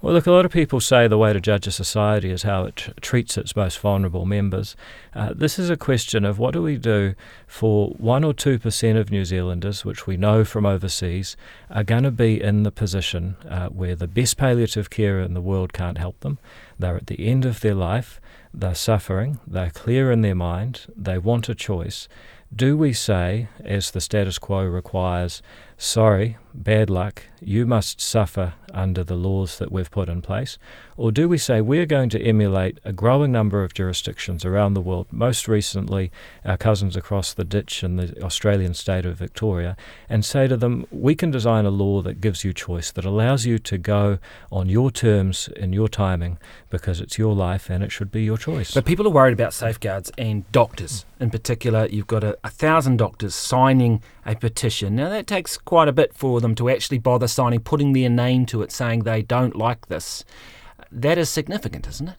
Well, look, a lot of people say the way to judge a society is how it treats its most vulnerable members. This is a question of what do we do for 1 or 2% of New Zealanders, which we know from overseas, are going to be in the position where the best palliative care in the world can't help them. They're at the end of their life, they're suffering, they're clear in their mind, they want a choice. Do we say, as the status quo requires, sorry, bad luck, you must suffer under the laws that we've put in place? Or do we say we're going to emulate a growing number of jurisdictions around the world, most recently our cousins across the ditch in the Australian state of Victoria, and say to them, we can design a law that gives you choice, that allows you to go on your terms in your timing, because it's your life and it should be your choice. But people are worried about safeguards and doctors. In particular, you've got 1,000 doctors signing a petition. Now, that takes quite a bit for them to actually bother signing, putting their name to it, saying they don't like this. That is significant, isn't it?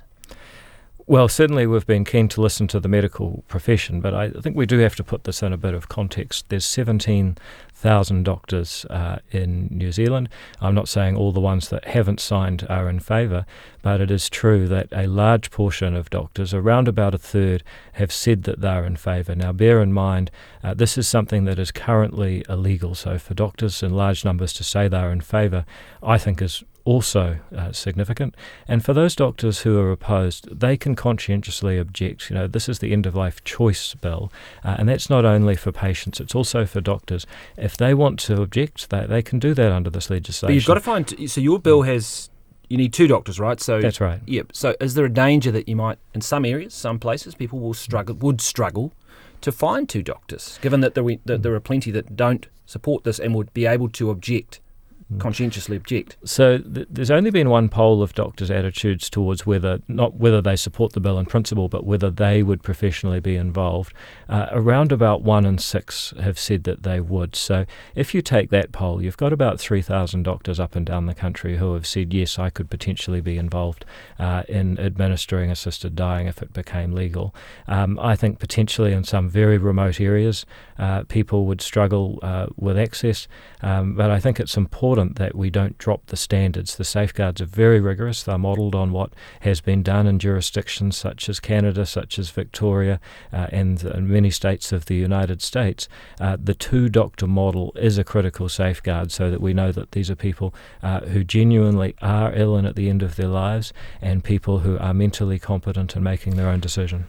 Well, certainly we've been keen to listen to the medical profession, but I think we do have to put this in a bit of context. There's 17,000 doctors in New Zealand. I'm not saying all the ones that haven't signed are in favour, but it is true that a large portion of doctors, around about a third, have said that they're in favour. Now, bear in mind, this is something that is currently illegal, so for doctors in large numbers to say they're in favour, I think is also significant. And for those doctors who are opposed, they can conscientiously object. You know, this is the end-of-life choice bill, and that's not only for patients, it's also for doctors. If they want to object, they can do that under this legislation. But you've got to find, so your bill has, you need 2 doctors, right? So that's right. Yeah. So is there a danger that you might, in some areas, some places, people would struggle to find 2 doctors, given that there are plenty that don't support this and would be able to conscientiously object? So there's only been one poll of doctors' attitudes towards not whether they support the bill in principle, but whether they would professionally be involved. Around about 1 in 6 have said that they would. So if you take that poll, you've got about 3,000 doctors up and down the country who have said, yes, I could potentially be involved in administering assisted dying if it became legal. I think potentially in some very remote areas, people would struggle with access, but I think it's important that we don't drop the standards. The safeguards are very rigorous. They're modelled on what has been done in jurisdictions such as Canada, such as Victoria, and many states of the United States. The 2-doctor model is a critical safeguard so that we know that these are people who genuinely are ill and at the end of their lives, and people who are mentally competent in making their own decision.